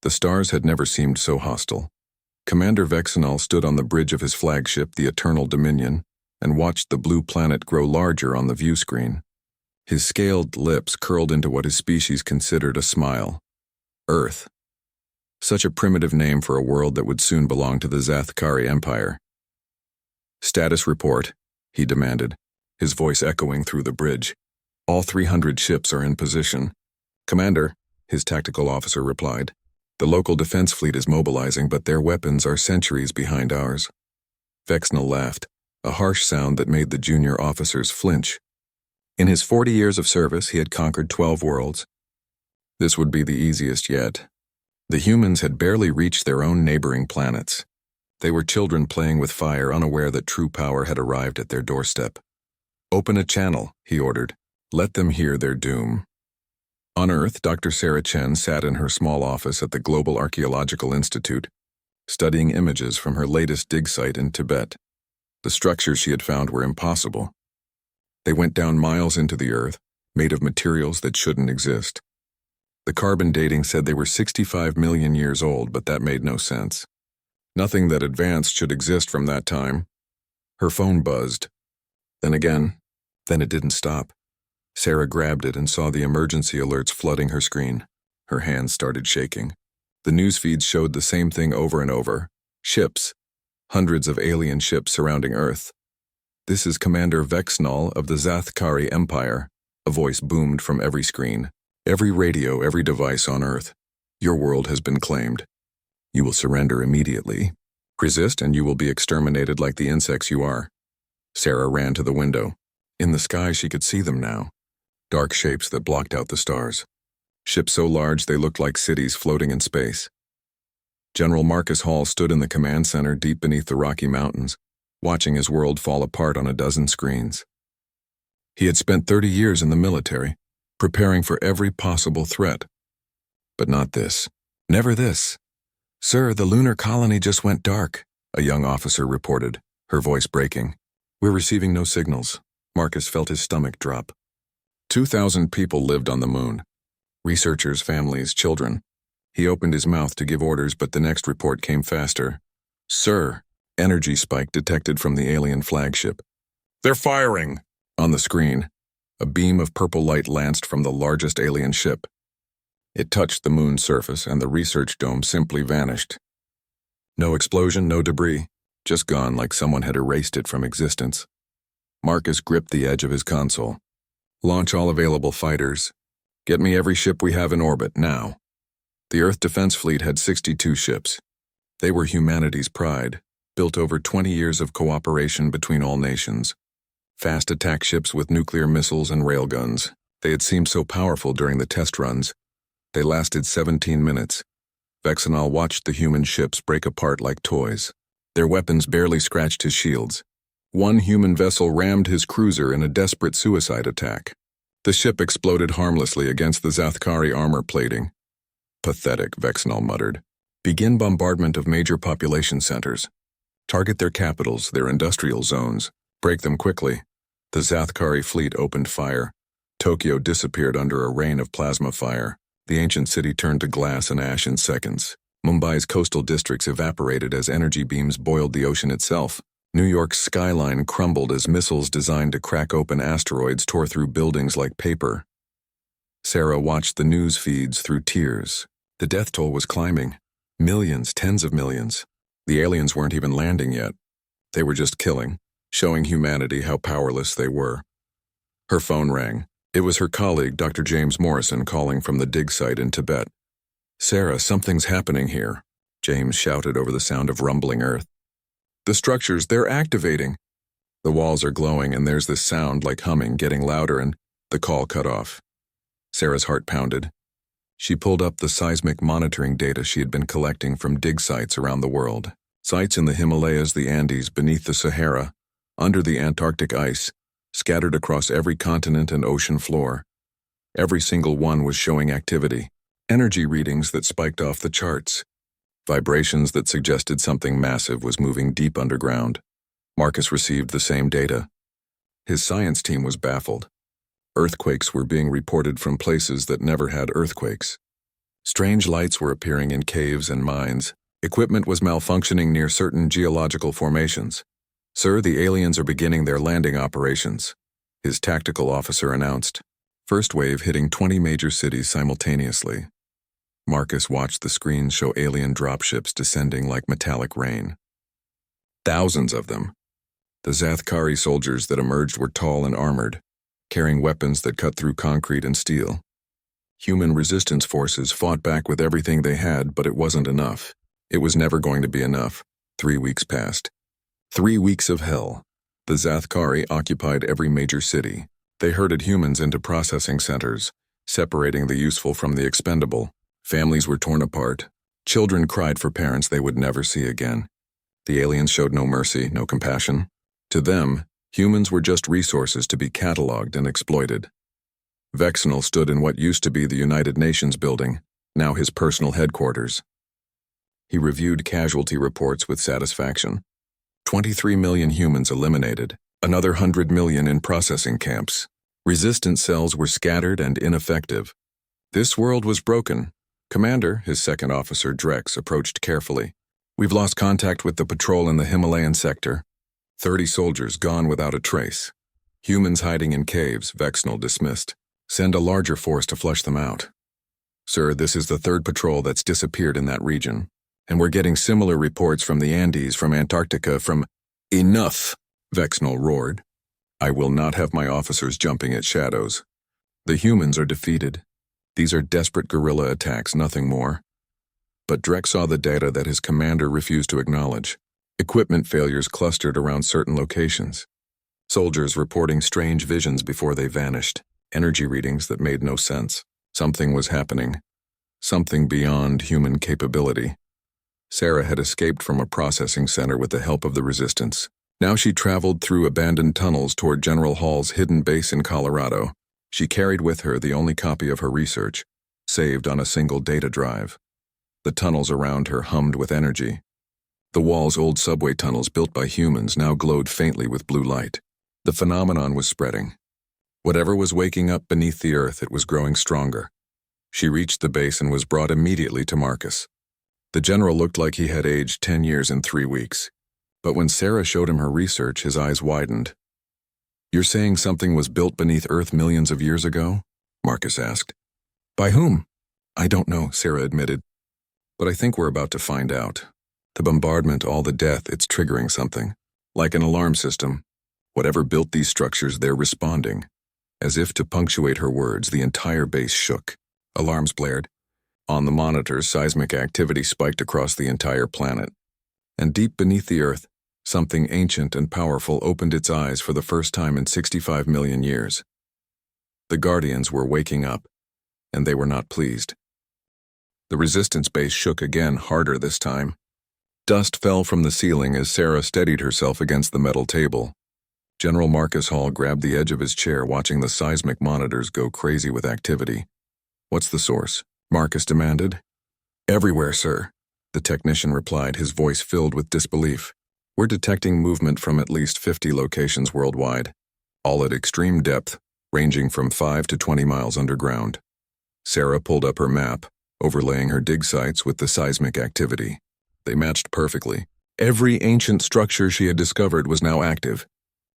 The stars had never seemed so hostile. Commander Vexenol stood on the bridge of his flagship, the Eternal Dominion, and watched the blue planet grow larger on the view screen. His scaled lips curled into what his species considered a smile. Earth. Such a primitive name for a world that would soon belong to the Zathkari Empire. "Status report," he demanded, his voice echoing through the bridge. "All 300 ships are in position." "Commander," his tactical officer replied, "the local defense fleet is mobilizing, but their weapons are centuries behind ours." Vexenol laughed, a harsh sound that made the junior officers flinch. In his 40 years of service, he had conquered 12 worlds. This would be the easiest yet. The humans had barely reached their own neighboring planets. They were children playing with fire, unaware that true power had arrived at their doorstep. "Open a channel," he ordered. "Let them hear their doom." On Earth, Dr. Sarah Chen sat in her small office at the Global Archaeological Institute, studying images from her latest dig site in Tibet. The structures she had found were impossible. They went down miles into the Earth, made of materials that shouldn't exist. The carbon dating said they were 65 million years old, but that made no sense. Nothing that advanced should exist from that time. Her phone buzzed. Then it didn't stop. Sarah grabbed it and saw the emergency alerts flooding her screen. Her hands started shaking. The news feeds showed the same thing over and over. Ships. Hundreds of alien ships surrounding Earth. "This is Commander Vexenol of the Zathkari Empire," a voice boomed from every screen. "Every radio, every device on Earth. Your world has been claimed. You will surrender immediately. Resist and you will be exterminated like the insects you are." Sarah ran to the window. In the sky she could see them now. Dark shapes that blocked out the stars. Ships so large they looked like cities floating in space. General Marcus Hall stood in the command center deep beneath the Rocky Mountains, watching his world fall apart on a dozen screens. He had spent 30 years in the military, preparing for every possible threat. But not this. Never this. "Sir, the lunar colony just went dark," a young officer reported, her voice breaking. "We're receiving no signals." Marcus felt his stomach drop. 2,000 people lived on the moon. Researchers, families, children. He opened his mouth to give orders, but the next report came faster. "Sir," energy spike detected from the alien flagship. "They're firing!" On the screen, a beam of purple light lanced from the largest alien ship. It touched the moon's surface, and the research dome simply vanished. No explosion, no debris, just gone like someone had erased it from existence. Marcus gripped the edge of his console. "Launch all available fighters. Get me every ship we have in orbit, now." The Earth Defense Fleet had 62 ships. They were humanity's pride, built over 20 years of cooperation between all nations. Fast attack ships with nuclear missiles and railguns. They had seemed so powerful during the test runs. They lasted 17 minutes. Vexenol watched the human ships break apart like toys. Their weapons barely scratched his shields. One human vessel rammed his cruiser in a desperate suicide attack. The ship exploded harmlessly against the Zathkari armor plating. "Pathetic," Vexenol muttered. "Begin bombardment of major population centers. Target their capitals, their industrial zones. Break them quickly." The Zathkari fleet opened fire. Tokyo disappeared under a rain of plasma fire. The ancient city turned to glass and ash in seconds. Mumbai's coastal districts evaporated as energy beams boiled the ocean itself. New York's skyline crumbled as missiles designed to crack open asteroids tore through buildings like paper. Sarah watched the news feeds through tears. The death toll was climbing. Millions, tens of millions. The aliens weren't even landing yet. They were just killing, showing humanity how powerless they were. Her phone rang. It was her colleague, Dr. James Morrison, calling from the dig site in Tibet. "Sarah, something's happening here," James shouted over the sound of rumbling earth. "The structures, they're activating." "The walls are glowing and there's this sound like humming, getting louder," and the call cut off. Sarah's heart pounded. She pulled up the seismic monitoring data she had been collecting from dig sites around the world. Sites in the Himalayas, the Andes, beneath the Sahara, under the Antarctic ice, scattered across every continent and ocean floor. Every single one was showing activity, energy readings that spiked off the charts, vibrations that suggested something massive was moving deep underground. Marcus received the same data. His science team was baffled. Earthquakes were being reported from places that never had earthquakes. Strange lights were appearing in caves and mines. Equipment was malfunctioning near certain geological formations. "Sir, the aliens are beginning their landing operations," his tactical officer announced. First wave hitting 20 major cities simultaneously. Marcus watched the screen show alien dropships descending like metallic rain. Thousands of them. The Zathkari soldiers that emerged were tall and armored, carrying weapons that cut through concrete and steel. Human resistance forces fought back with everything they had, but it wasn't enough. It was never going to be enough. 3 weeks passed. 3 weeks of hell. The Zathkari occupied every major city. They herded humans into processing centers, separating the useful from the expendable. Families were torn apart. Children cried for parents they would never see again. The aliens showed no mercy, no compassion. To them, humans were just resources to be cataloged and exploited. Vexenal stood in what used to be the United Nations building, now his personal headquarters. He reviewed casualty reports with satisfaction. 23 million humans eliminated, another 100 million in processing camps. Resistance cells were scattered and ineffective. This world was broken. Commander, his second officer Drex, approached carefully. "We've lost contact with the patrol in the Himalayan sector. 30 soldiers gone without a trace. Humans hiding in caves," Vexenal dismissed. "Send a larger force to flush them out." "Sir, this is the third patrol that's disappeared in that region. And we're getting similar reports from the Andes, from Antarctica, from—" "Enough!" Vexenal roared. "I will not have my officers jumping at shadows. The humans are defeated. These are desperate guerrilla attacks, nothing more." But Drex saw the data that his commander refused to acknowledge. Equipment failures clustered around certain locations. Soldiers reporting strange visions before they vanished. Energy readings that made no sense. Something was happening. Something beyond human capability. Sarah had escaped from a processing center with the help of the Resistance. Now she traveled through abandoned tunnels toward General Hall's hidden base in Colorado. She carried with her the only copy of her research, saved on a single data drive. The tunnels around her hummed with energy. The wall's old subway tunnels built by humans now glowed faintly with blue light. The phenomenon was spreading. Whatever was waking up beneath the earth, it was growing stronger. She reached the base and was brought immediately to Marcus. The general looked like he had aged 10 years in 3 weeks. But when Sarah showed him her research, his eyes widened. "You're saying something was built beneath Earth millions of years ago?" Marcus asked. "By whom?" "I don't know," Sarah admitted. "But I think we're about to find out. The bombardment, all the death, it's triggering something. Like an alarm system. Whatever built these structures, they're responding." As if to punctuate her words, the entire base shook. Alarms blared. On the monitors, seismic activity spiked across the entire planet. And deep beneath the earth, something ancient and powerful opened its eyes for the first time in 65 million years. The Guardians were waking up, and they were not pleased. The Resistance base shook again, harder this time. Dust fell from the ceiling as Sarah steadied herself against the metal table. General Marcus Hall grabbed the edge of his chair, watching the seismic monitors go crazy with activity. "What's the source?" Marcus demanded. "Everywhere, sir," the technician replied, his voice filled with disbelief. "We're detecting movement from at least 50 locations worldwide, all at extreme depth, ranging from 5 to 20 miles underground." Sarah pulled up her map, overlaying her dig sites with the seismic activity. They matched perfectly. Every ancient structure she had discovered was now active.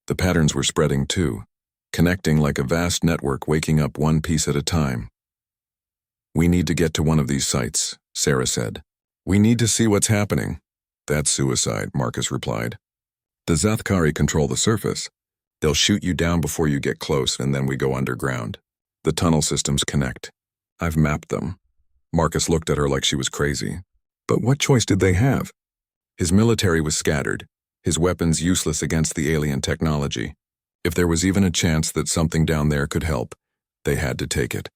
The patterns were spreading too, connecting like a vast network, waking up one piece at a time. "We need to get to one of these sites," Sarah said. "We need to see what's happening." "That's suicide," Marcus replied. "The Zathkari control the surface. They'll shoot you down before you get close, and then we go underground. The tunnel systems connect. I've mapped them." Marcus looked at her like she was crazy. But what choice did they have? His military was scattered, his weapons useless against the alien technology. If there was even a chance that something down there could help, they had to take it.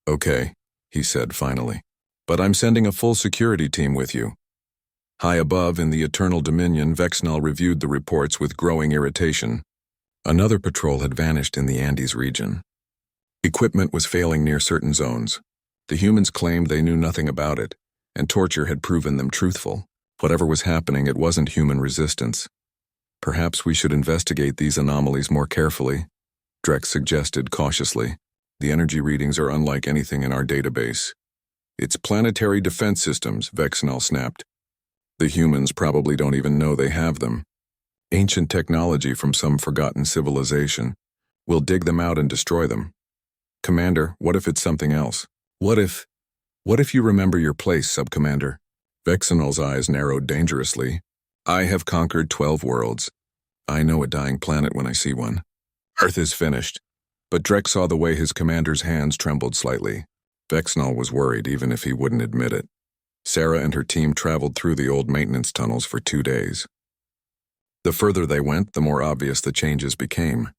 "Okay," he said finally. "But I'm sending a full security team with you." High above in the Eternal Dominion, Vexenal reviewed the reports with growing irritation. Another patrol had vanished in the Andes region. Equipment was failing near certain zones. The humans claimed they knew nothing about it, and torture had proven them truthful. Whatever was happening, it wasn't human resistance. "Perhaps we should investigate these anomalies more carefully," Drex suggested cautiously. "The energy readings are unlike anything in our database." It's planetary defense systems, Vexenal snapped. The humans probably don't even know they have them. Ancient technology from some forgotten civilization. We'll dig them out and destroy them. Commander, what if it's something else? What if you remember your place, Subcommander? Vexenal's eyes narrowed dangerously. I have conquered 12 worlds. I know a dying planet when I see one. Earth is finished. But Drek saw the way his commander's hands trembled slightly. Vexenal was worried, even if he wouldn't admit it. Sarah and her team traveled through the old maintenance tunnels for 2 days. The further they went, the more obvious the changes became.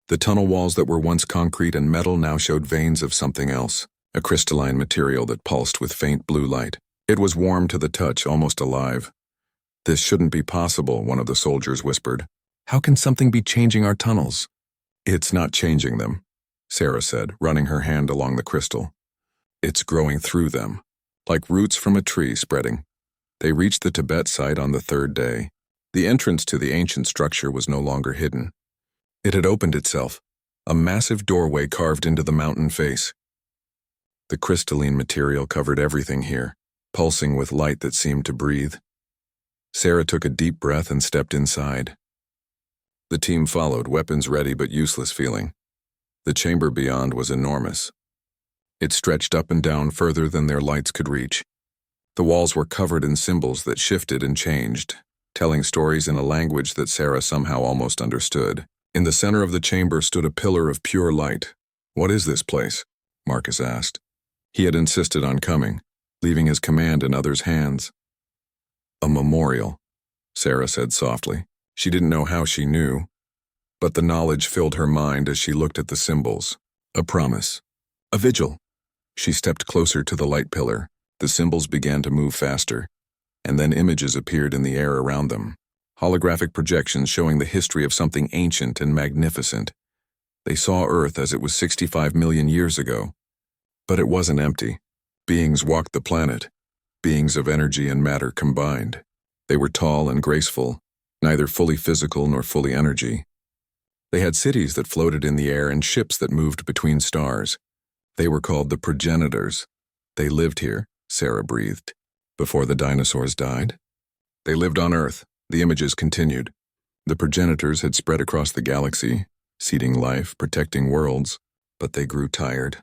The tunnel walls that were once concrete and metal now showed veins of something else, a crystalline material that pulsed with faint blue light. It was warm to the touch, almost alive. This shouldn't be possible, one of the soldiers whispered. How can something be changing our tunnels? It's not changing them, Sarah said, running her hand along the crystal. It's growing through them, like roots from a tree spreading. They reached the Tibet site on the 3rd day. The entrance to the ancient structure was no longer hidden. It had opened itself, a massive doorway carved into the mountain face. The crystalline material covered everything here, pulsing with light that seemed to breathe. Sarah took a deep breath and stepped inside. The team followed, weapons ready but useless feeling. The chamber beyond was enormous. It stretched up and down further than their lights could reach. The walls were covered in symbols that shifted and changed, telling stories in a language that Sarah somehow almost understood. In the center of the chamber stood a pillar of pure light. What is this place? Marcus asked. He had insisted on coming, leaving his command in others' hands. A memorial, Sarah said softly. She didn't know how she knew, but the knowledge filled her mind as she looked at the symbols. A promise. A vigil. She stepped closer to the light pillar. The symbols began to move faster, and then images appeared in the air around them. Holographic projections showing the history of something ancient and magnificent. They saw Earth as it was 65 million years ago. But it wasn't empty. Beings walked the planet, beings of energy and matter combined. They were tall and graceful, neither fully physical nor fully energy. They had cities that floated in the air and ships that moved between stars. They were called the progenitors. They lived here, Sarah breathed, before the dinosaurs died. They lived on Earth. The images continued. The progenitors had spread across the galaxy, seeding life, protecting worlds, but they grew tired.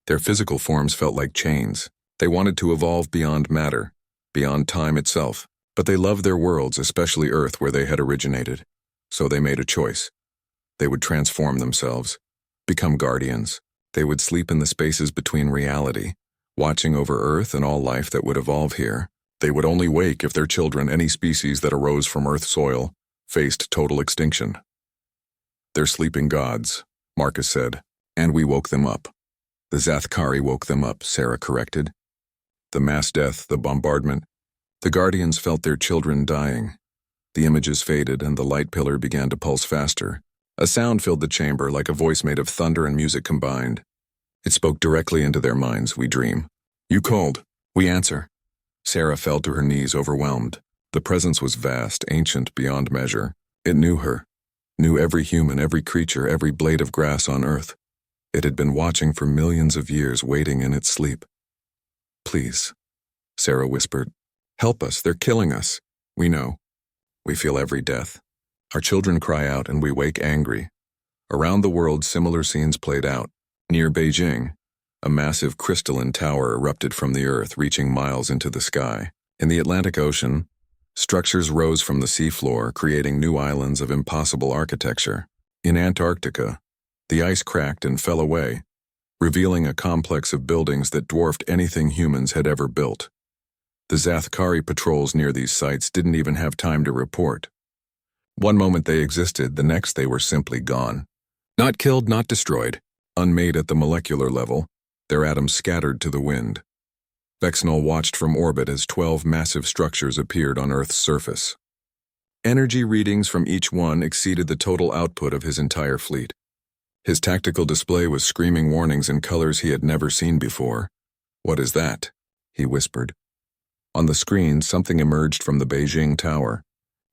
Their physical forms felt like chains. They wanted to evolve beyond matter, beyond time itself, but they loved their worlds, especially Earth where they had originated. So they made a choice. They would transform themselves, become guardians. They would sleep in the spaces between reality, watching over Earth and all life that would evolve here. They would only wake if their children, any species that arose from Earth's soil, faced total extinction. They're sleeping gods, Marcus said, and we woke them up. The Zathkari woke them up, Sarah corrected. The mass death, the bombardment. The guardians felt their children dying. The images faded and the light pillar began to pulse faster. A sound filled the chamber like a voice made of thunder and music combined. It spoke directly into their minds. We dream. You called. We answer. Sarah fell to her knees, overwhelmed. The presence was vast, ancient beyond measure. It knew her, knew every human, every creature, every blade of grass on Earth. It had been watching for millions of years, waiting in its sleep. Please, Sarah whispered. Help us, they're killing us. We know. We feel every death. Our children cry out and we wake angry. Around the world, similar scenes played out. Near Beijing, a massive crystalline tower erupted from the earth, reaching miles into the sky. In the Atlantic Ocean, structures rose from the seafloor, creating new islands of impossible architecture. In Antarctica, the ice cracked and fell away, revealing a complex of buildings that dwarfed anything humans had ever built. The Zathkari patrols near these sites didn't even have time to report. One moment they existed, the next they were simply gone. Not killed, not destroyed. Unmade at the molecular level, their atoms scattered to the wind. Vexenal watched from orbit as 12 massive structures appeared on Earth's surface. Energy readings from each one exceeded the total output of his entire fleet. His tactical display was screaming warnings in colors he had never seen before. What is that? He whispered. On the screen, something emerged from the Beijing tower.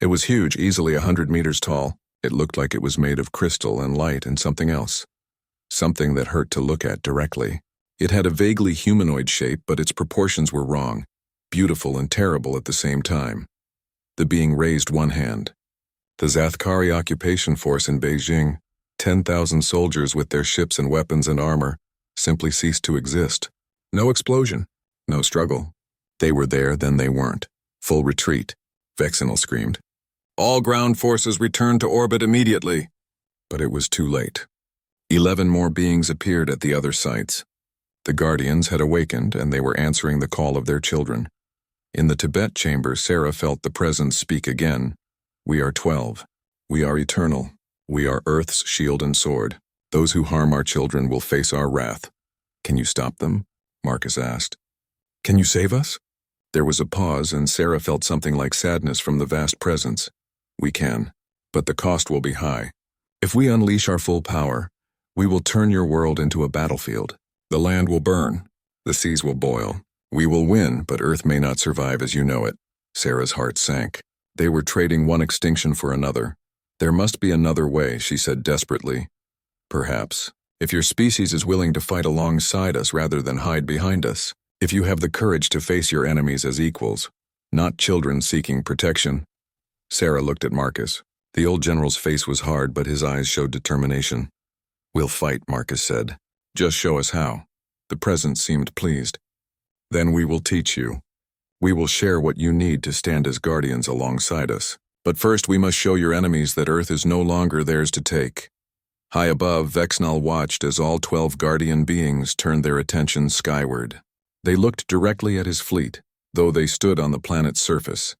It was huge, easily 100 meters tall. It looked like it was made of crystal and light and something else. Something that hurt to look at directly. It had a vaguely humanoid shape, but its proportions were wrong, beautiful and terrible at the same time. The being raised one hand. The Zathkari occupation force in Beijing, 10,000 soldiers with their ships and weapons and armor, simply ceased to exist. No explosion, no struggle. They were there, then they weren't. Full retreat, Vexenal screamed. All ground forces returned to orbit immediately. But it was too late. 11 more beings appeared at the other sites. The Guardians had awakened, and they were answering the call of their children. In the Tibet chamber, Sarah felt the presence speak again. We are 12. We are eternal. We are Earth's shield and sword. Those who harm our children will face our wrath. Can you stop them? Marcus asked. Can you save us? There was a pause, and Sarah felt something like sadness from the vast presence. We can, but the cost will be high. If we unleash our full power, we will turn your world into a battlefield. The land will burn. The seas will boil. We will win, but Earth may not survive as you know it. Sarah's heart sank. They were trading one extinction for another. There must be another way, she said desperately. Perhaps. If your species is willing to fight alongside us rather than hide behind us. If you have the courage to face your enemies as equals, not children seeking protection. Sarah looked at Marcus. The old general's face was hard, but his eyes showed determination. We'll fight, Marcus said. Just show us how. The presence seemed pleased. Then we will teach you. We will share what you need to stand as guardians alongside us. But first we must show your enemies that Earth is no longer theirs to take. High above, Vexenal watched as all 12 guardian beings turned their attention skyward. They looked directly at his fleet, though they stood on the planet's surface.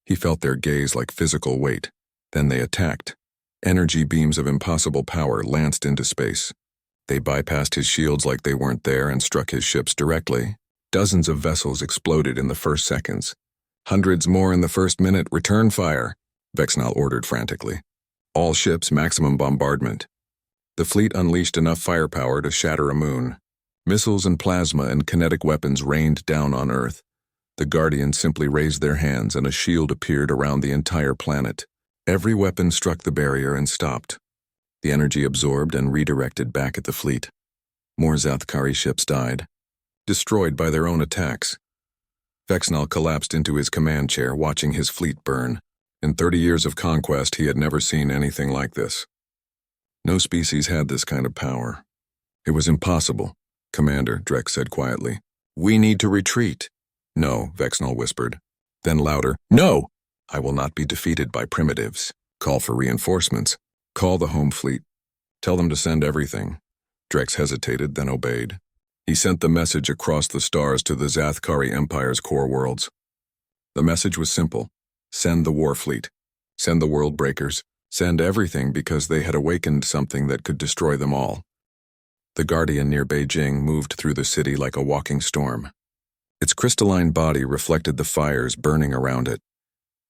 He felt their gaze like physical weight. Then they attacked. Energy beams of impossible power lanced into space. They bypassed his shields like they weren't there and struck his ships directly. Dozens of vessels exploded in the first seconds. Hundreds more in the first minute. Return fire, Vexenal ordered frantically. All ships, maximum bombardment. The fleet unleashed enough firepower to shatter a moon. Missiles and plasma and kinetic weapons rained down on Earth. The Guardians simply raised their hands and a shield appeared around the entire planet. Every weapon struck the barrier and stopped. The energy absorbed and redirected back at the fleet. More Zathkari ships died, destroyed by their own attacks. Vexenal collapsed into his command chair, watching his fleet burn. In 30 years of conquest, he had never seen anything like this. No species had this kind of power. It was impossible, Commander, Drek said quietly. We need to retreat. No, Vexenal whispered. Then louder, no! I will not be defeated by primitives. Call for reinforcements. Call the home fleet. Tell them to send everything. Drex hesitated, then obeyed. He sent the message across the stars to the Zathkari Empire's core worlds. The message was simple. Send the war fleet. Send the world breakers. Send everything, because they had awakened something that could destroy them all. The Guardian near Beijing moved through the city like a walking storm. Its crystalline body reflected the fires burning around it,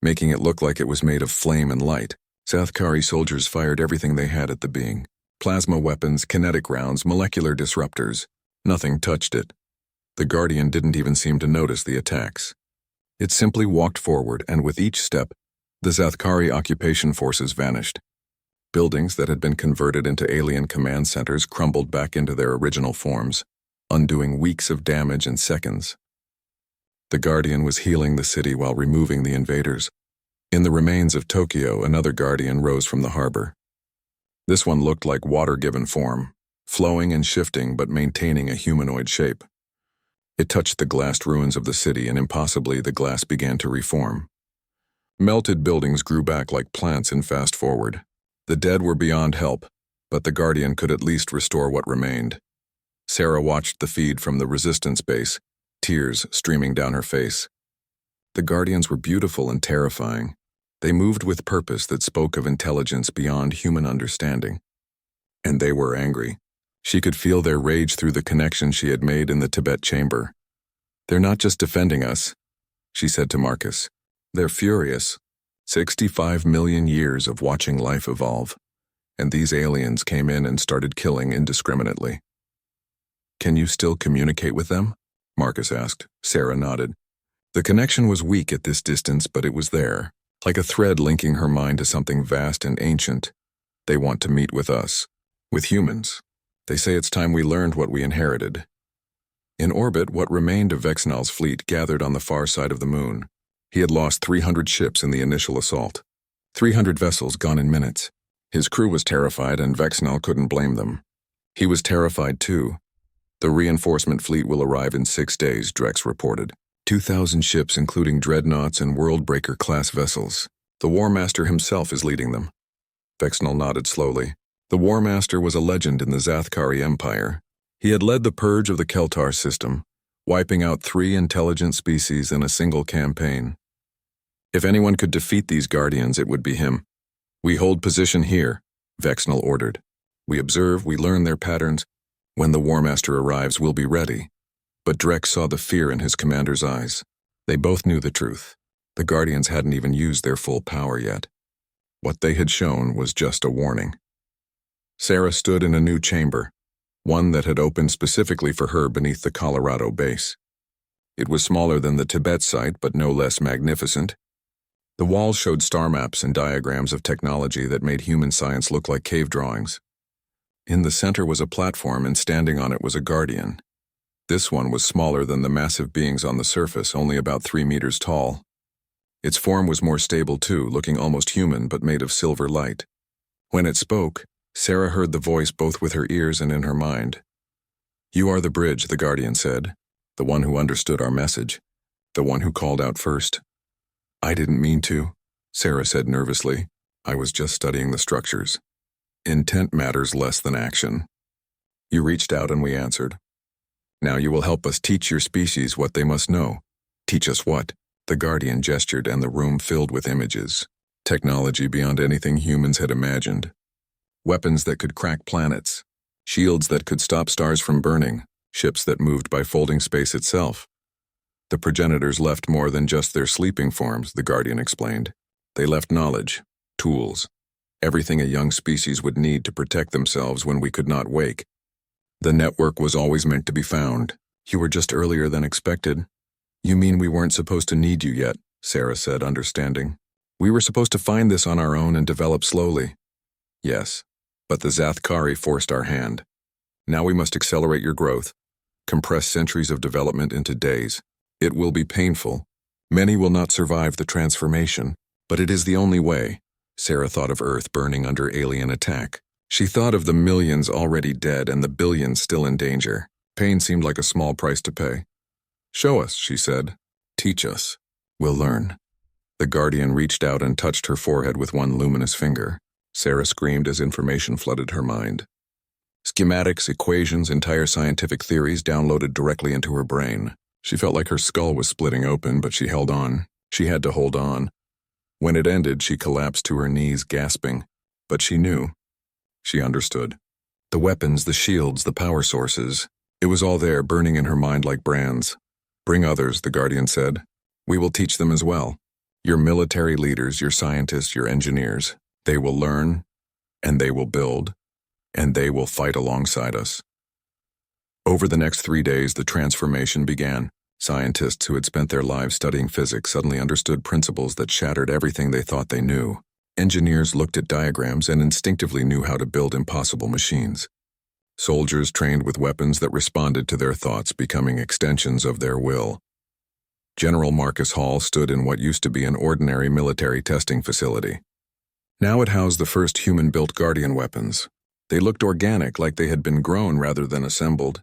making it look like it was made of flame and light. Zathkari soldiers fired everything they had at the being. Plasma weapons, kinetic rounds, molecular disruptors. Nothing touched it. The Guardian didn't even seem to notice the attacks. It simply walked forward, and with each step, the Zathkari occupation forces vanished. Buildings that had been converted into alien command centers crumbled back into their original forms, undoing weeks of damage in seconds. The Guardian was healing the city while removing the invaders. In the remains of Tokyo, another Guardian rose from the harbor. This one looked like water-given form, flowing and shifting but maintaining a humanoid shape. It touched the glassed ruins of the city, and impossibly the glass began to reform. Melted buildings grew back like plants in fast forward. The dead were beyond help, but the Guardian could at least restore what remained. Sarah watched the feed from the resistance base, tears streaming down her face. The Guardians were beautiful and terrifying. They moved with purpose that spoke of intelligence beyond human understanding. And they were angry. She could feel their rage through the connection she had made in the Tibet chamber. They're not just defending us, she said to Marcus. They're furious. 65 million years of watching life evolve, and these aliens came in and started killing indiscriminately. Can you still communicate with them? Marcus asked. Sarah nodded. The connection was weak at this distance, but it was there, like a thread linking her mind to something vast and ancient. They want to meet with us, with humans. They say it's time we learned what we inherited. In orbit, what remained of Vexnal's fleet gathered on the far side of the moon. He had lost 300 ships in the initial assault. 300 vessels gone in minutes. His crew was terrified, and Vexnal couldn't blame them. He was terrified too. The reinforcement fleet will arrive in 6 days, Drex reported. 2,000 ships, including dreadnoughts and Worldbreaker-class vessels. The War Master himself is leading them. Vexnal nodded slowly. The War Master was a legend in the Zathkari Empire. He had led the purge of the Keltar system, wiping out 3 intelligent species in a single campaign. If anyone could defeat these guardians, it would be him. We hold position here, Vexnal ordered. We observe, we learn their patterns. When the War Master arrives, we'll be ready. But Drex saw the fear in his commander's eyes. They both knew the truth. The Guardians hadn't even used their full power yet. What they had shown was just a warning. Sarah stood in a new chamber, one that had opened specifically for her beneath the Colorado base. It was smaller than the Tibet site, but no less magnificent. The walls showed star maps and diagrams of technology that made human science look like cave drawings. In the center was a platform, and standing on it was a Guardian. This one was smaller than the massive beings on the surface, only about 3 meters tall. Its form was more stable too, looking almost human but made of silver light. When it spoke, Sarah heard the voice both with her ears and in her mind. "You are the bridge," the Guardian said. "The one who understood our message. The one who called out first." "I didn't mean to," Sarah said nervously. "I was just studying the structures. Intent matters less than action. You reached out and we answered. Now you will help us teach your species what they must know." "Teach us what?" The Guardian gestured, and the room filled with images. Technology beyond anything humans had imagined. Weapons that could crack planets. Shields that could stop stars from burning. Ships that moved by folding space itself. The progenitors left more than just their sleeping forms, the Guardian explained. They left knowledge, tools, everything a young species would need to protect themselves when we could not wake. The network was always meant to be found. "You were just earlier than expected." "You mean we weren't supposed to need you yet," Sarah said, understanding. "We were supposed to find this on our own and develop slowly." "Yes, but the Zathkari forced our hand. Now we must accelerate your growth, compress centuries of development into days. It will be painful. Many will not survive the transformation, but it is the only way." Sarah thought of Earth burning under alien attack. She thought of the millions already dead and the billions still in danger. Pain seemed like a small price to pay. "Show us," she said. "Teach us. We'll learn." The Guardian reached out and touched her forehead with one luminous finger. Sarah screamed as information flooded her mind. Schematics, equations, entire scientific theories downloaded directly into her brain. She felt like her skull was splitting open, but she held on. She had to hold on. When it ended, she collapsed to her knees, gasping. But she knew. She understood. The weapons, the shields, the power sources. It was all there, burning in her mind like brands. "Bring others," the Guardian said. "We will teach them as well. Your military leaders, your scientists, your engineers. They will learn, and they will build, and they will fight alongside us." Over the next 3 days, the transformation began. Scientists who had spent their lives studying physics suddenly understood principles that shattered everything they thought they knew. Engineers looked at diagrams and instinctively knew how to build impossible machines. Soldiers trained with weapons that responded to their thoughts, becoming extensions of their will. General Marcus Hall stood in what used to be an ordinary military testing facility. Now it housed the first human-built Guardian weapons. They looked organic, like they had been grown rather than assembled.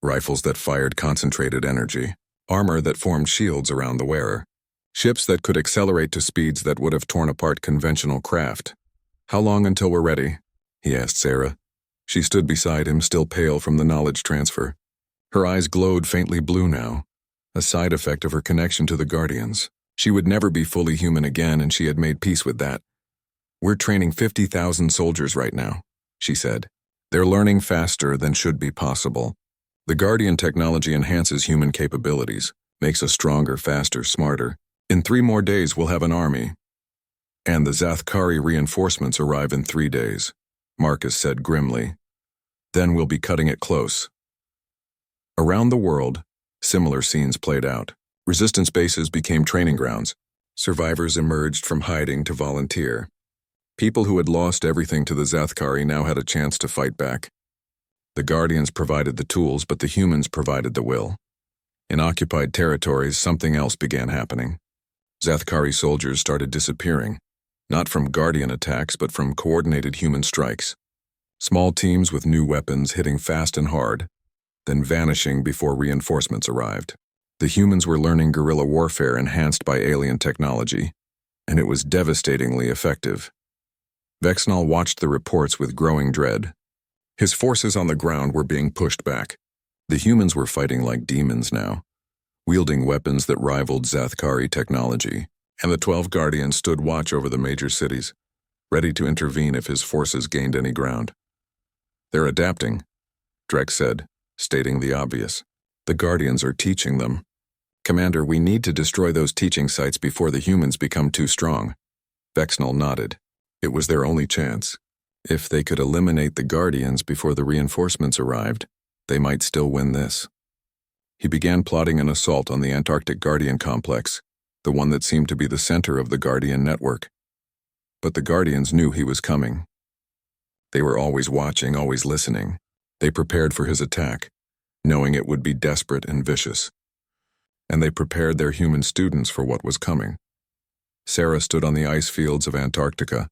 Rifles that fired concentrated energy, armor that formed shields around the wearer, ships that could accelerate to speeds that would have torn apart conventional craft. "How long until we're ready?" he asked Sarah. She stood beside him, still pale from the knowledge transfer. Her eyes glowed faintly blue now, a side effect of her connection to the Guardians. She would never be fully human again, and she had made peace with that. "We're training 50,000 soldiers right now," she said. "They're learning faster than should be possible. The Guardian technology enhances human capabilities, makes us stronger, faster, smarter. In 3 more days, we'll have an army. And the Zathkari reinforcements arrive in 3 days, Marcus said grimly. Then we'll be cutting it close." Around the world, similar scenes played out. Resistance bases became training grounds. Survivors emerged from hiding to volunteer. People who had lost everything to the Zathkari now had a chance to fight back. The Guardians provided the tools, but the humans provided the will. In occupied territories, something else began happening. Zathkari soldiers started disappearing, not from Guardian attacks, but from coordinated human strikes. Small teams with new weapons hitting fast and hard, then vanishing before reinforcements arrived. The humans were learning guerrilla warfare enhanced by alien technology, and it was devastatingly effective. Vexnall watched the reports with growing dread. His forces on the ground were being pushed back. The humans were fighting like demons now, wielding weapons that rivaled Zathkari technology, and the 12 Guardians stood watch over the major cities, ready to intervene if his forces gained any ground. "They're adapting," Drek said, stating the obvious. "The Guardians are teaching them." "Commander, we need to destroy those teaching sites before the humans become too strong." Vexnall nodded. It was their only chance. If they could eliminate the Guardians before the reinforcements arrived, they might still win this. He began plotting an assault on the Antarctic Guardian complex, the one that seemed to be the center of the Guardian network. But the Guardians knew he was coming. They were always watching, always listening. They prepared for his attack, knowing it would be desperate and vicious. And they prepared their human students for what was coming. Sarah stood on the ice fields of Antarctica,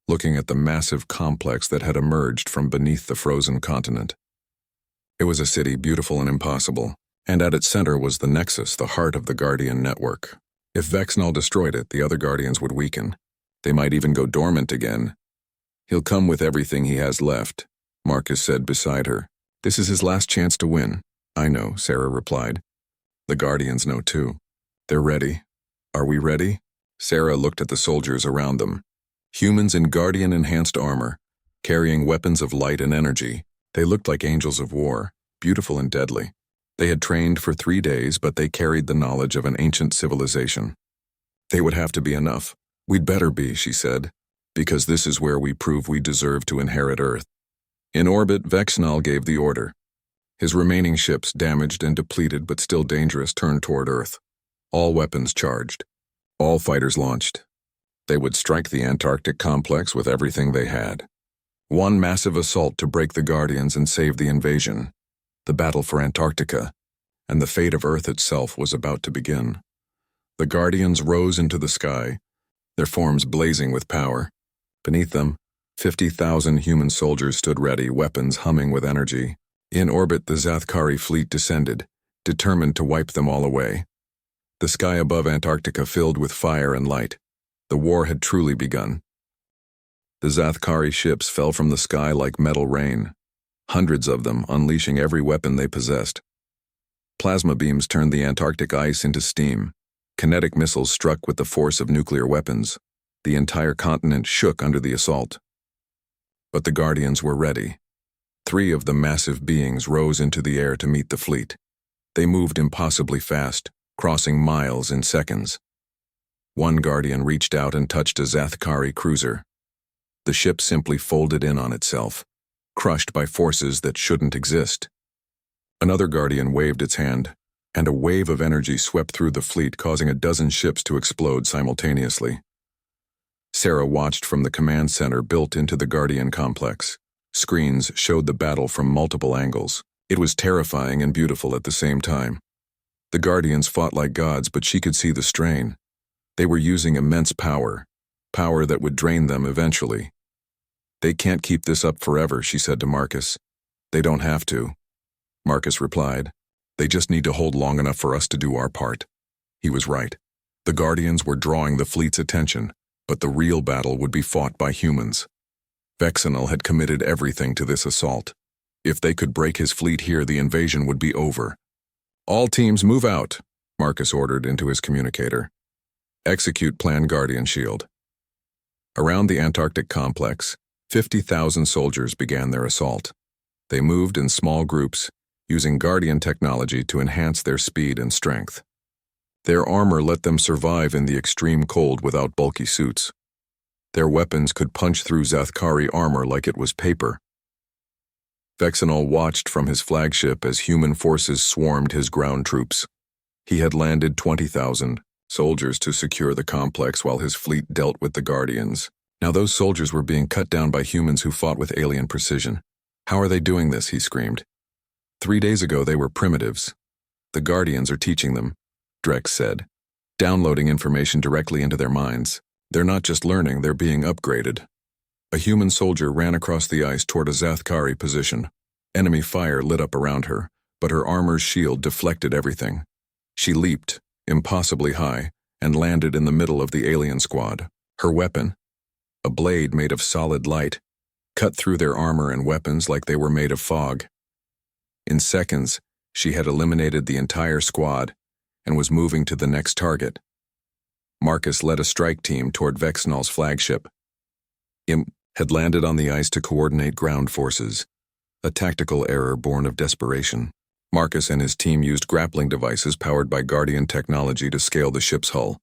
looking at the massive complex that had emerged from beneath the frozen continent. It was a city beautiful and impossible, and at its center was the Nexus, the heart of the Guardian network. If Vexnall destroyed it, the other Guardians would weaken. They might even go dormant again. "He'll come with everything he has left," Marcus said beside her. "This is his last chance to win." "I know," Sarah replied. "The Guardians know too. They're ready. Are we ready?" Sarah looked at the soldiers around them. Humans in Guardian-enhanced armor, carrying weapons of light and energy. They looked like angels of war, beautiful and deadly. They had trained for 3 days, but they carried the knowledge of an ancient civilization. "They would have to be enough. We'd better be," she said, "because this is where we prove we deserve to inherit Earth." In orbit, Vexnall gave the order. His remaining ships, damaged and depleted but still dangerous, turned toward Earth. All weapons charged. All fighters launched. They would strike the Antarctic complex with everything they had. One massive assault to break the Guardians and save the invasion. The battle for Antarctica, and the fate of Earth itself was about to begin. The Guardians rose into the sky, their forms blazing with power. Beneath them, 50,000 human soldiers stood ready, weapons humming with energy. In orbit, the Zathkari fleet descended, determined to wipe them all away. The sky above Antarctica filled with fire and light. The war had truly begun. The Zathkari ships fell from the sky like metal rain, hundreds of them unleashing every weapon they possessed. Plasma beams turned the Antarctic ice into steam. Kinetic missiles struck with the force of nuclear weapons. The entire continent shook under the assault. But the Guardians were ready. 3 of the massive beings rose into the air to meet the fleet. They moved impossibly fast, crossing miles in seconds. One Guardian reached out and touched a Zathkari cruiser. The ship simply folded in on itself, crushed by forces that shouldn't exist. Another Guardian waved its hand, and a wave of energy swept through the fleet, causing a dozen ships to explode simultaneously. Sarah watched from the command center built into the Guardian complex. Screens showed the battle from multiple angles. It was terrifying and beautiful at the same time. The Guardians fought like gods, but she could see the strain. They were using immense power that would drain them eventually. "They can't keep this up forever," she said to Marcus. "They don't have to," Marcus replied. "They just need to hold long enough for us to do our part." He was right. The Guardians were drawing the fleet's attention, but the real battle would be fought by humans. Vexnall had committed everything to this assault. If they could break his fleet here, the invasion would be over. "All teams move out," Marcus ordered into his communicator. "Execute Plan Guardian Shield." Around the Antarctic complex, 50,000 soldiers began their assault. They moved in small groups, using Guardian technology to enhance their speed and strength. Their armor let them survive in the extreme cold without bulky suits. Their weapons could punch through Zathkari armor like it was paper. Vexnall watched from his flagship as human forces swarmed his ground troops. He had landed 20,000 soldiers to secure the complex while his fleet dealt with the Guardians. Now those soldiers were being cut down by humans who fought with alien precision. How are they doing this? He screamed. 3 days ago they were primitives. The Guardians are teaching them, Drex said, downloading information directly into their minds. They're not just learning, they're being upgraded. A human soldier ran across the ice toward a Zathkari position. Enemy fire lit up around her, but her armor's shield deflected everything. She leaped, impossibly high, and landed in the middle of the alien squad. Her weapon, a blade made of solid light, cut through their armor and weapons like they were made of fog. In seconds, she had eliminated the entire squad and was moving to the next target. Marcus led a strike team toward Vexnall's flagship. Imp had landed on the ice to coordinate ground forces, a tactical error born of desperation. Marcus and his team used grappling devices powered by Guardian technology to scale the ship's hull.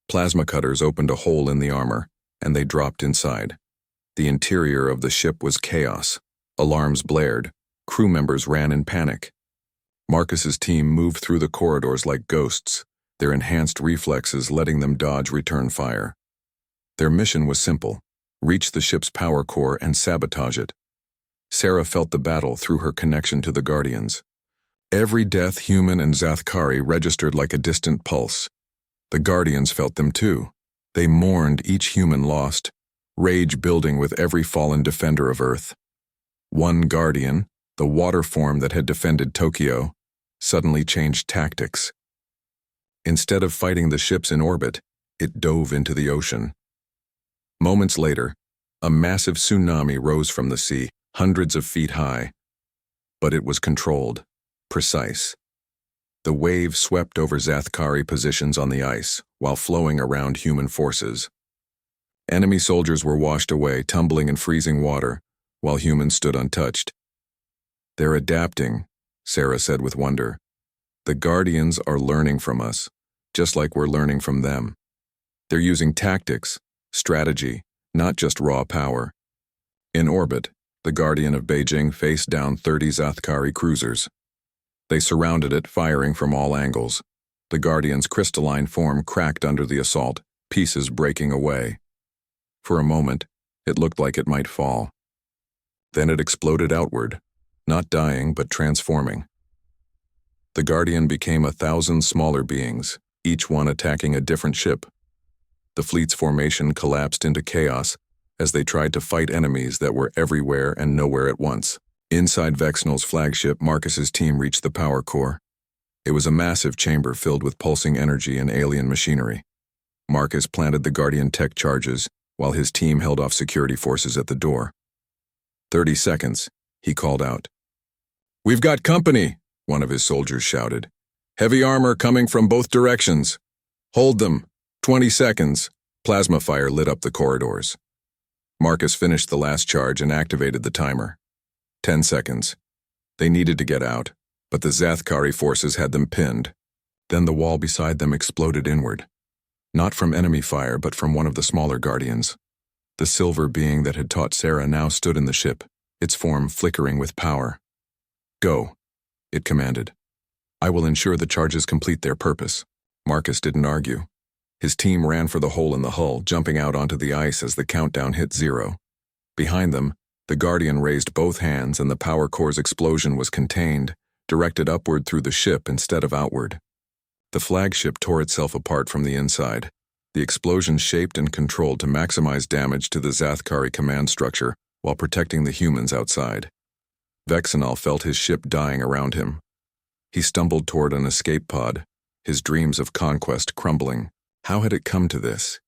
Plasma cutters opened a hole in the armor, and they dropped inside. The interior of the ship was chaos. Alarms blared. Crew members ran in panic. Marcus's team moved through the corridors like ghosts, their enhanced reflexes letting them dodge return fire. Their mission was simple: reach the ship's power core and sabotage it. Sarah felt the battle through her connection to the Guardians. Every death, human and Zathkari, registered like a distant pulse. The Guardians felt them too. They mourned each human lost, rage building with every fallen defender of Earth. One Guardian, the water form that had defended Tokyo, suddenly changed tactics. Instead of fighting the ships in orbit, it dove into the ocean. Moments later, a massive tsunami rose from the sea, hundreds of feet high. But it was controlled, precise. The wave swept over Zathkari positions on the ice while flowing around human forces. Enemy soldiers were washed away, tumbling in freezing water, while humans stood untouched. They're adapting, Sarah said with wonder. The Guardians are learning from us, just like we're learning from them. They're using tactics, strategy, not just raw power. In orbit, the Guardian of Beijing faced down 30 Zathkari cruisers. They surrounded it, firing from all angles. The Guardian's crystalline form cracked under the assault, pieces breaking away. For a moment, it looked like it might fall. Then it exploded outward, not dying but transforming. The Guardian became 1,000 smaller beings, each one attacking a different ship. The fleet's formation collapsed into chaos as they tried to fight enemies that were everywhere and nowhere at once. Inside Vexnall's flagship, Marcus's team reached the power core. It was a massive chamber filled with pulsing energy and alien machinery. Marcus planted the Guardian tech charges, while his team held off security forces at the door. 30 seconds, he called out. "We've got company," one of his soldiers shouted. "Heavy armor coming from both directions. Hold them. 20 seconds. Plasma fire lit up the corridors. Marcus finished the last charge and activated the timer. 10 seconds. They needed to get out, but the Zathkari forces had them pinned. Then the wall beside them exploded inward. Not from enemy fire, but from one of the smaller Guardians. The silver being that had taught Sarah now stood in the ship, its form flickering with power. "Go," it commanded. "I will ensure the charges complete their purpose." Marcus didn't argue. His team ran for the hole in the hull, jumping out onto the ice as the countdown hit 0. Behind them, the Guardian raised both hands and the power core's explosion was contained, directed upward through the ship instead of outward. The flagship tore itself apart from the inside. The explosion shaped and controlled to maximize damage to the Zathkari command structure while protecting the humans outside. Vexnall felt his ship dying around him. He stumbled toward an escape pod, his dreams of conquest crumbling. How had it come to this?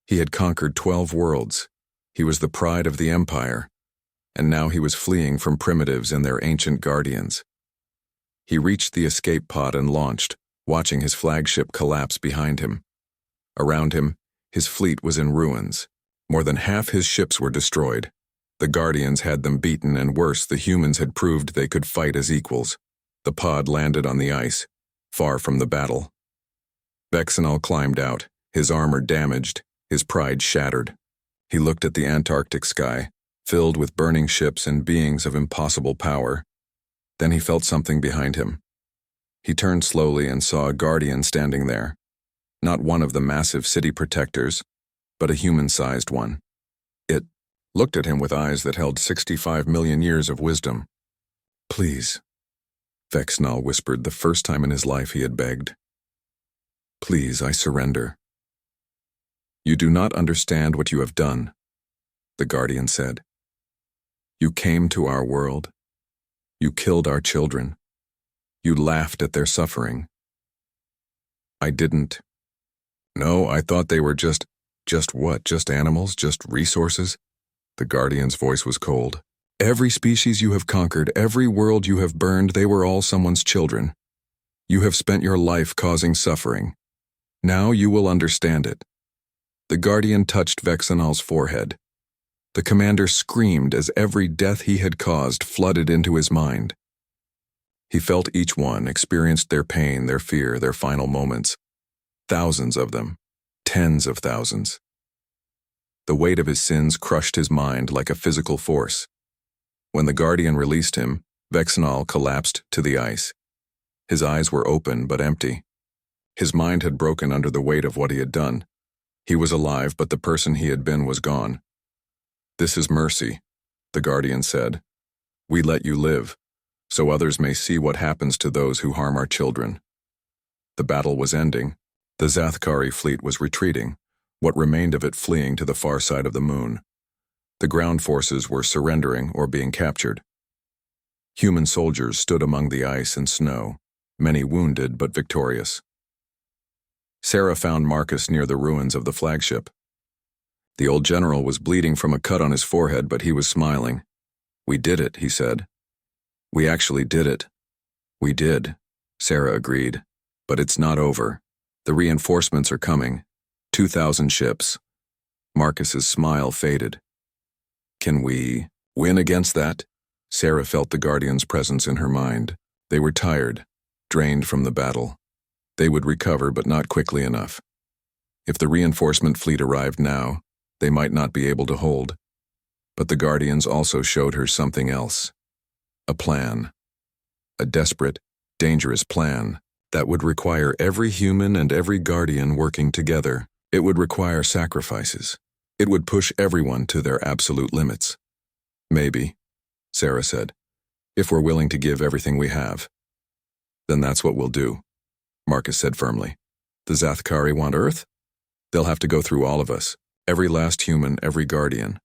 He had conquered 12 worlds. He was the pride of the Empire. And now he was fleeing from primitives and their ancient guardians. He reached the escape pod and launched, watching his flagship collapse behind him. Around him, his fleet was in ruins. More than half his ships were destroyed. The Guardians had them beaten, and worse, the humans had proved they could fight as equals. The pod landed on the ice, far from the battle. Vexnall climbed out, his armor damaged, his pride shattered. He looked at the Antarctic sky, filled with burning ships and beings of impossible power. Then he felt something behind him. He turned slowly and saw a Guardian standing there. Not one of the massive city protectors, but a human-sized one. It looked at him with eyes that held 65 million years of wisdom. "Please," Vexnal whispered the first time in his life he had begged. "Please, I surrender." "You do not understand what you have done," the Guardian said. "You came to our world. You killed our children. You laughed at their suffering." "I didn't." "No, I thought they were just what? Just animals? Just resources?" The Guardian's voice was cold. "Every species you have conquered, every world you have burned, they were all someone's children. You have spent your life causing suffering. Now you will understand it." The Guardian touched Vexenal's forehead. The commander screamed as every death he had caused flooded into his mind. He felt each one, experienced their pain, their fear, their final moments. Thousands of them. Tens of thousands. The weight of his sins crushed his mind like a physical force. When the Guardian released him, Vexenal collapsed to the ice. His eyes were open but empty. His mind had broken under the weight of what he had done. He was alive, but the person he had been was gone. "This is mercy," the Guardian said. "We let you live, so others may see what happens to those who harm our children." The battle was ending. The Zathkari fleet was retreating, what remained of it fleeing to the far side of the moon. The ground forces were surrendering or being captured. Human soldiers stood among the ice and snow, many wounded but victorious. Sarah found Marcus near the ruins of the flagship. The old general was bleeding from a cut on his forehead, but he was smiling. "We did it," he said. "We actually did it." "We did," Sarah agreed. "But it's not over. The reinforcements are coming. 2,000 ships." Marcus's smile faded. "Can we win against that?" Sarah felt the Guardian's presence in her mind. They were tired, drained from the battle. They would recover, but not quickly enough. If the reinforcement fleet arrived now, they might not be able to hold. But the Guardians also showed her something else. A plan. A desperate, dangerous plan that would require every human and every Guardian working together. It would require sacrifices. It would push everyone to their absolute limits. "Maybe," Sarah said, "if we're willing to give everything we have." "Then that's what we'll do," Marcus said firmly. "The Zathkari want Earth? They'll have to go through all of us. Every last human, every Guardian.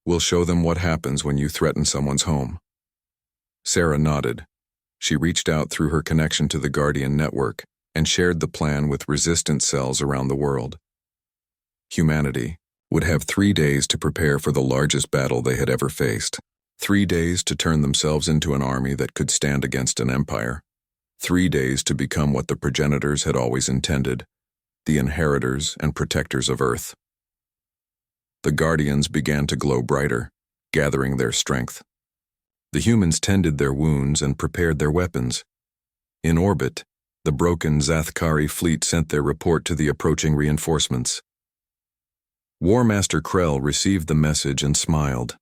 We'll show them what happens when you threaten someone's home." Sarah nodded. She reached out through her connection to the Guardian network and shared the plan with resistance cells around the world. Humanity would have 3 days to prepare for the largest battle they had ever faced. 3 days to turn themselves into an army that could stand against an empire. 3 days to become what the progenitors had always intended, the inheritors and protectors of Earth. The Guardians began to glow brighter, gathering their strength. The humans tended their wounds and prepared their weapons. In orbit, the broken Zathkari fleet sent their report to the approaching reinforcements. War Master Krell received the message and smiled.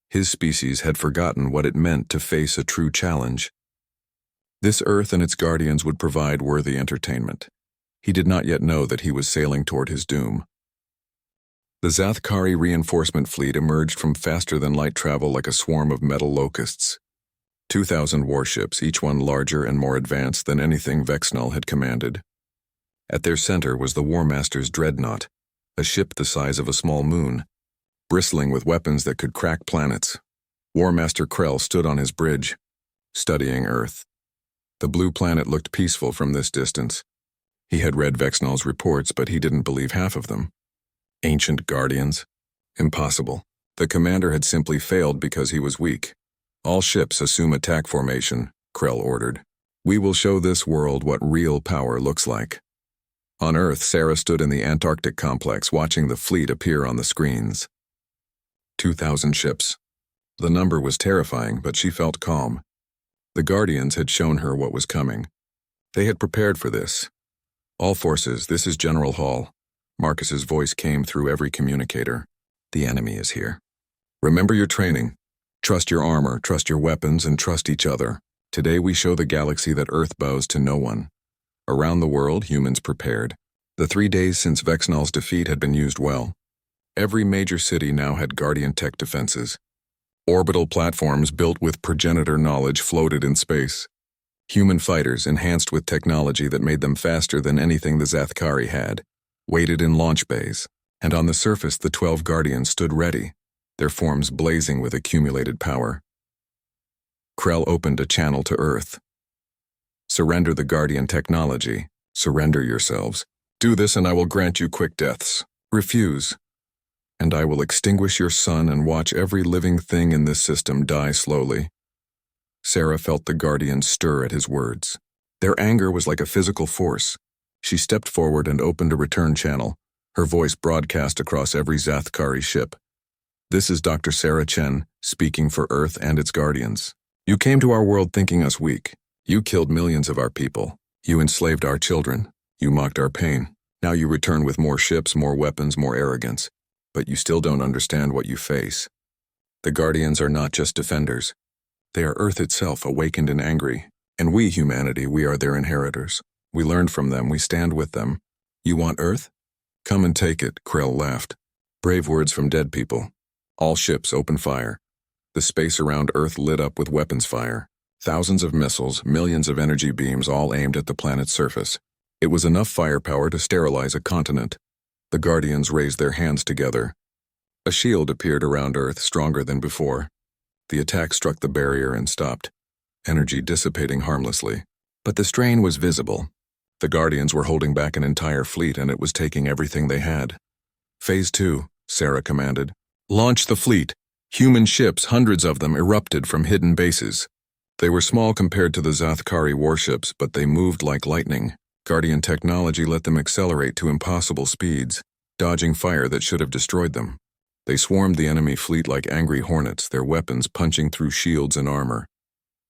His species had forgotten what it meant to face a true challenge. This Earth and its Guardians would provide worthy entertainment. He did not yet know that he was sailing toward his doom. The Zathkari reinforcement fleet emerged from faster-than-light travel like a swarm of metal locusts. 2,000 warships, each one larger and more advanced than anything Vexnal had commanded. At their center was the War Master's dreadnought, a ship the size of a small moon, bristling with weapons that could crack planets. War Master Krell stood on his bridge, studying Earth. The blue planet looked peaceful from this distance. He had read Vexnal's reports, but he didn't believe half of them. Ancient Guardians? Impossible. The commander had simply failed because he was weak. "All ships assume attack formation," Krell ordered. "We will show this world what real power looks like." On Earth, Sarah stood in the Antarctic complex watching the fleet appear on the screens. 2,000 ships. The number was terrifying, but she felt calm. The Guardians had shown her what was coming. They had prepared for this. "All forces, this is General Hall." Marcus's voice came through every communicator. "The enemy is here. Remember your training. Trust your armor, trust your weapons, and trust each other. Today we show the galaxy that Earth bows to no one." Around the world, humans prepared. The 3 days since Vexnal's defeat had been used well. Every major city now had Guardian tech defenses. Orbital platforms built with progenitor knowledge floated in space. Human fighters, enhanced with technology that made them faster than anything the Zathkari had, waited in launch bays, and on the surface the 12 Guardians stood ready, their forms blazing with accumulated power. Krell opened a channel to Earth. Surrender the Guardian technology. Surrender yourselves. Do this and I will grant you quick deaths. Refuse, and I will extinguish your sun and watch every living thing in this system die slowly. Sarah felt the Guardians stir at his words. Their anger was like a physical force. She stepped forward and opened a return channel, her voice broadcast across every Zathkari ship. This is Dr. Sarah Chen, speaking for Earth and its Guardians. You came to our world thinking us weak. You killed millions of our people. You enslaved our children. You mocked our pain. Now you return with more ships, more weapons, more arrogance. But you still don't understand what you face. The Guardians are not just defenders. They are Earth itself, awakened and angry. And we, humanity, we are their inheritors. We learned from them, we stand with them. You want Earth? Come and take it, Krell laughed. Brave words from dead people. All ships open fire. The space around Earth lit up with weapons fire. Thousands of missiles, millions of energy beams all aimed at the planet's surface. It was enough firepower to sterilize a continent. The Guardians raised their hands together. A shield appeared around Earth, stronger than before. The attack struck the barrier and stopped, energy dissipating harmlessly. But the strain was visible. The Guardians were holding back an entire fleet and it was taking everything they had. Phase 2, Sarah commanded. Launch the fleet. Human ships, hundreds of them, erupted from hidden bases. They were small compared to the Zathkari warships, but they moved like lightning. Guardian technology let them accelerate to impossible speeds, dodging fire that should have destroyed them. They swarmed the enemy fleet like angry hornets, their weapons punching through shields and armor.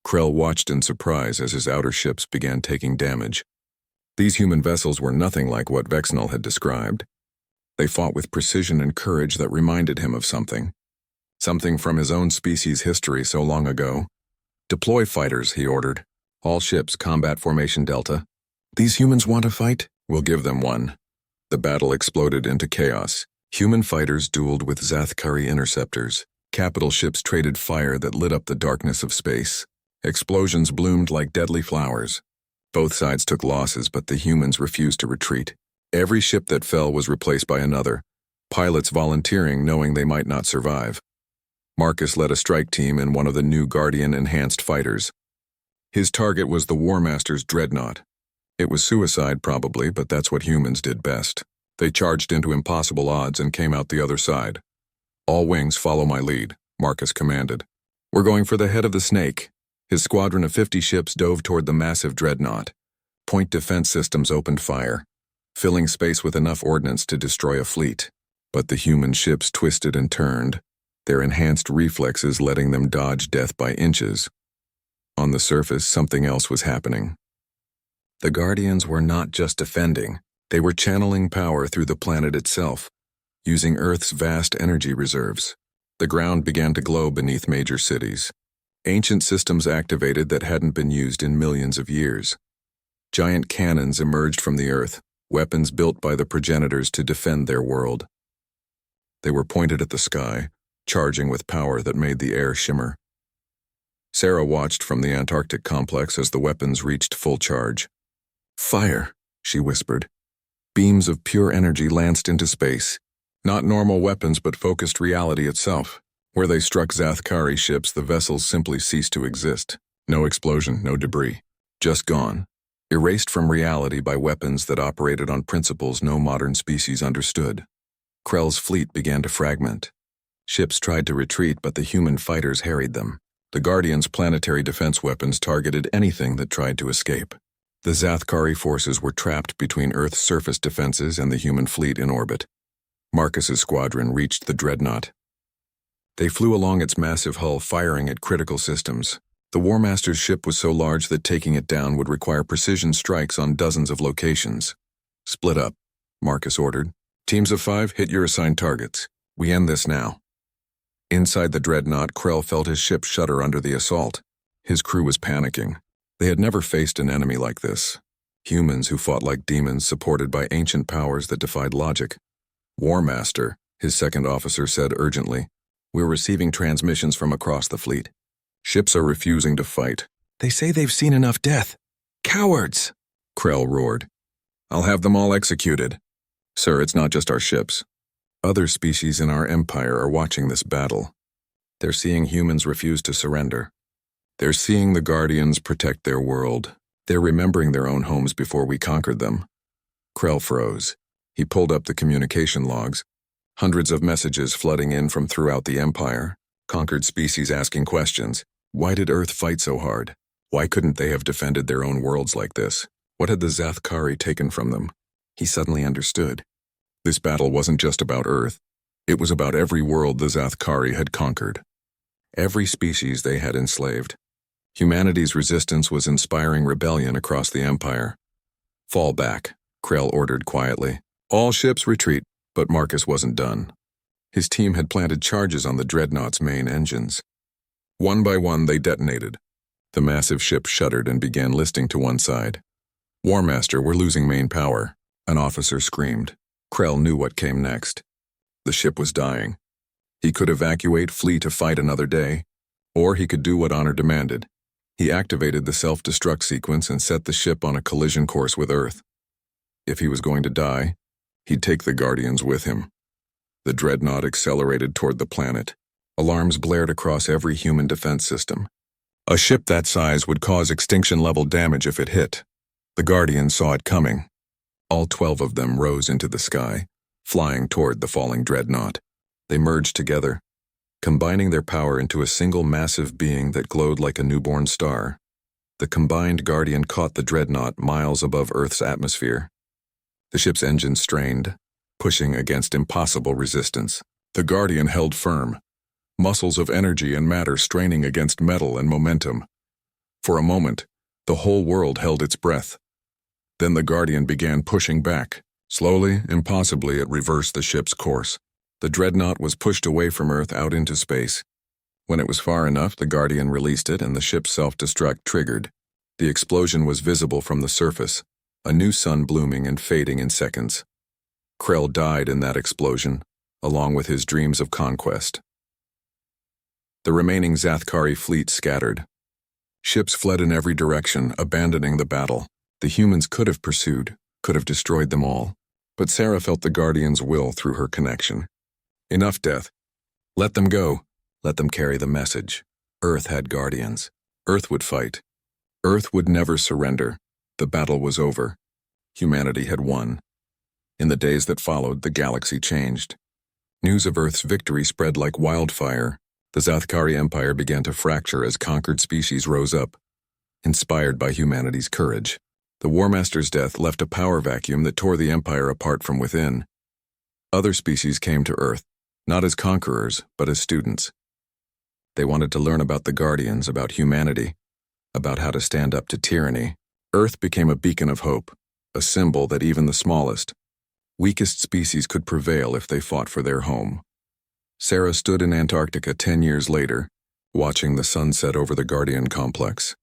Krell watched in surprise as his outer ships began taking damage. These human vessels were nothing like what Vexenal had described. They fought with precision and courage that reminded him of something. Something from his own species' history so long ago. Deploy fighters, he ordered. All ships, combat formation Delta. These humans want to fight? We'll give them one. The battle exploded into chaos. Human fighters dueled with Zathkari interceptors. Capital ships traded fire that lit up the darkness of space. Explosions bloomed like deadly flowers. Both sides took losses, but the humans refused to retreat. Every ship that fell was replaced by another, pilots volunteering knowing they might not survive. Marcus led a strike team in one of the new Guardian-enhanced fighters. His target was the War Master's dreadnought. It was suicide probably, but that's what humans did best. They charged into impossible odds and came out the other side. All wings follow my lead, Marcus commanded. We're going for the head of the snake. His squadron of 50 ships dove toward the massive dreadnought. Point defense systems opened fire, filling space with enough ordnance to destroy a fleet. But the human ships twisted and turned, their enhanced reflexes letting them dodge death by inches. On the surface, something else was happening. The Guardians were not just defending, they were channeling power through the planet itself, using Earth's vast energy reserves. The ground began to glow beneath major cities. Ancient systems activated that hadn't been used in millions of years. Giant cannons emerged from the Earth, weapons built by the progenitors to defend their world. They were pointed at the sky, charging with power that made the air shimmer. Sarah watched from the Antarctic complex as the weapons reached full charge. Fire, she whispered. Beams of pure energy lanced into space. Not normal weapons, but focused reality itself. Where they struck Zathkari ships, the vessels simply ceased to exist. No explosion, no debris. Just gone. Erased from reality by weapons that operated on principles no modern species understood. Krell's fleet began to fragment. Ships tried to retreat, but the human fighters harried them. The Guardians' planetary defense weapons targeted anything that tried to escape. The Zathkari forces were trapped between Earth's surface defenses and the human fleet in orbit. Marcus's squadron reached the dreadnought. They flew along its massive hull, firing at critical systems. The War Master's ship was so large that taking it down would require precision strikes on dozens of locations. Split up, Marcus ordered. Teams of 5, hit your assigned targets. We end this now. Inside the dreadnought, Krell felt his ship shudder under the assault. His crew was panicking. They had never faced an enemy like this. Humans who fought like demons supported by ancient powers that defied logic. War Master, His second officer said urgently. "We're receiving transmissions from across the fleet. Ships are refusing to fight. They say they've seen enough death. Cowards!" Krell roared. "I'll have them all executed. Sir, it's not just our ships. Other species in our empire are watching this battle. They're seeing humans refuse to surrender. They're seeing the Guardians protect their world. They're remembering their own homes before we conquered them." Krell froze. He pulled up the communication logs. Hundreds of messages flooding in from throughout the Empire. Conquered species asking questions. Why did Earth fight so hard? Why couldn't they have defended their own worlds like this? What had the Zathkari taken from them? He suddenly understood. This battle wasn't just about Earth. It was about every world the Zathkari had conquered. Every species they had enslaved. Humanity's resistance was inspiring rebellion across the Empire. "Fall back," Krell ordered quietly. "All ships retreat." But Marcus wasn't done. His team had planted charges on the Dreadnought's main engines. One by one, they detonated. The massive ship shuddered and began listing to one side. "War Master, we're losing main power," an officer screamed. Krell knew what came next. The ship was dying. He could evacuate, flee to fight another day, or he could do what honor demanded. He activated the self-destruct sequence and set the ship on a collision course with Earth. If he was going to die, he'd take the Guardians with him. The Dreadnought accelerated toward the planet. Alarms blared across every human defense system. A ship that size would cause extinction-level damage if it hit. The Guardians saw it coming. All 12 of them rose into the sky, flying toward the falling Dreadnought. They merged together, combining their power into a single massive being that glowed like a newborn star. The combined Guardian caught the Dreadnought miles above Earth's atmosphere. The ship's engines strained, pushing against impossible resistance. The Guardian held firm, muscles of energy and matter straining against metal and momentum. For a moment, the whole world held its breath. Then the Guardian began pushing back. Slowly, impossibly, it reversed the ship's course. The Dreadnought was pushed away from Earth out into space. When it was far enough, the Guardian released it and the ship's self-destruct triggered. The explosion was visible from the surface, a new sun blooming and fading in seconds. Krell died in that explosion, along with his dreams of conquest. The remaining Zathkari fleet scattered. Ships fled in every direction, abandoning the battle. The humans could have pursued, could have destroyed them all. But Sarah felt the Guardian's will through her connection. Enough death. Let them go. Let them carry the message. Earth had Guardians. Earth would fight. Earth would never surrender. The battle was over. Humanity had won. In the days that followed, the galaxy changed. News of Earth's victory spread like wildfire. The Zathkari Empire began to fracture as conquered species rose up, inspired by humanity's courage. The War Master's death left a power vacuum that tore the Empire apart from within. Other species came to Earth, not as conquerors, but as students. They wanted to learn about the Guardians, about humanity, about how to stand up to tyranny. Earth became a beacon of hope, a symbol that even the smallest, weakest species could prevail if they fought for their home. Sarah stood in Antarctica 10 years later, watching the sun set over the Guardian complex.